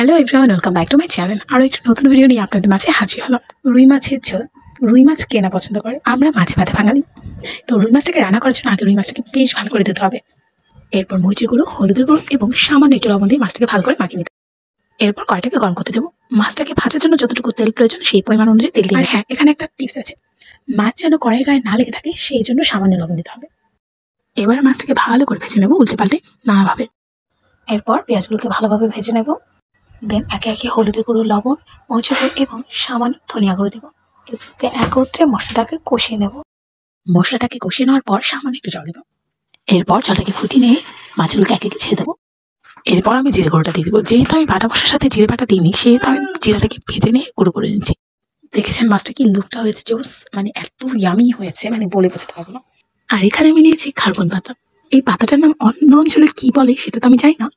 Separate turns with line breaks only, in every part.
Hello everyone, welcome back to my channel. আরও একটা নতুন ভিডিও নিয়ে আপনাদের মাঝে হাজির হলাম। রুই মাছের ঝোল। রুই মাছ কে না পছন্দ করে? আমরা মাছে ভাতে বাঙালি। তো রুই মাছটাকে রান্না করার জন্য আগে রুই মাছটাকে বেশ ভালো করে ধুতে হবে। এরপর মরিচের গুঁড়ো, হলুদের গুঁড়ো এবং সামান্য একটু লবণ দিয়ে মাছটাকে ভালো করে মাখিয়ে নিতে। এরপর কড়াইটাকে গরম করতে দেবো। মাছটাকে ভাজার জন্য যতটুকু তেল প্রয়োজন সেই পরিমাণ অনুযায়ী তেল দিই। আর হ্যাঁ, এখানে একটা টিপস আছে, মাছ যেন কড়াই গায়ে না লেগে থাকে সেই জন্য সামান্য লবণ দিতে হবে। এবার মাছটাকে ভালো করে ভেজে নেবো উল্টে পাল্টে নানাভাবে। এরপর পেঁয়াজগুলোকে ভালোভাবে ভেজে নেবো। দেন একে একে হলুদের গুঁড়ো, লবণ, মরিচের গুঁড়ো এবং সামান্য ধনিয়া গুঁড়ো দেবো। এগুলোকে একত্রে মশলাটাকে কষিয়ে নেব। মশলাটাকে কষিয়ে নেওয়ার পর সামান্য একটু জল দেবো। এরপর জলটাকে ফুটিয়ে নিয়ে মাছগুলোকে একে একে ছেড়ে দেবো। এরপর আমি জিরে গুঁড়োটা দিয়ে দেবো। যেহেতু আমি বাটা মশলার সাথে জিরে বাটা দিইনি, সেহেতু আমি জিরাটাকে ভেজে নিয়ে গুঁড়ো করে নিচ্ছি। দেখেছেন মাছটা কি লুকটা হয়েছে, জোস, মানে এত ইয়ামি হয়েছে, মানে বলে বোঝাতে পারবো না। আর এখানে আমি নিয়েছি খারকন পাতা। এই পাতাটার নাম অন্য অঞ্চলে কি বলে সেটা তো আমি জানি না,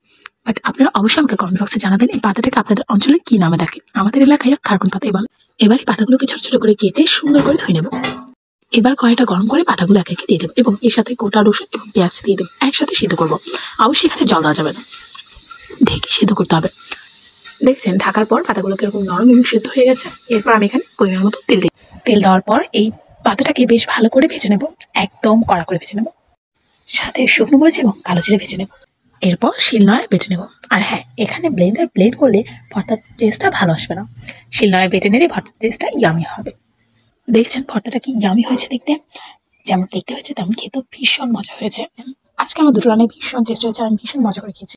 বাট আপনারা অবশ্যই আমাকে কমেন্ট বক্সে জানাবেন এই পাতাটাকে আপনাদের অঞ্চলে কি নামে ডাকে। আমাদের এলাকায় খারকন পাতাই বলে। এবার এই পাতাগুলোকে ছোট ছোট করে কেটে সুন্দর করে ধুয়ে নেব। এবার কড়াইটা গরম করে পাতাগুলো একে একে দিয়ে দেবো এবং এর সাথে গোটা রসুন এবং পেঁয়াজ দিয়ে দেবো। একসাথে সিদ্ধ করবো। অবশ্যই এখানে জল দেওয়া যাবে না, ঢেকে সিদ্ধ করতে হবে। দেখছেন ঢাকার পর পাতাগুলো কিরকম নরম এবং সিদ্ধ হয়ে গেছে। এরপর আমি এখানে পরিমাণ মতো তেল দিই। তেল দেওয়ার পর এই পাতাটাকে বেশ ভালো করে ভেজে নেব, একদম কড়া করে ভেজে নেব। সাথে শুকনো মরিচ এবং কালো জিরে ভেজে নেব। এরপর শিলনোড়ায় বেটে নেব। আর হ্যাঁ, এখানে ব্লেন্ড করলে ভর্তার টেস্টটা ভালো আসবে না। শিলনোড়ায় বেটে নিলে ভর্তার টেস্টটা ইয়ামি হবে। দেখছেন ভর্তাটা কি ইয়ামি হয়েছে দেখতে। যেমন দেখতে হয়েছে তেমন খেতেও ভীষণ মজা হয়েছে। আজকে আমার দুটো রান্নায় ভীষণ টেস্ট হয়েছে, আমি ভীষণ মজা করে খেয়েছি।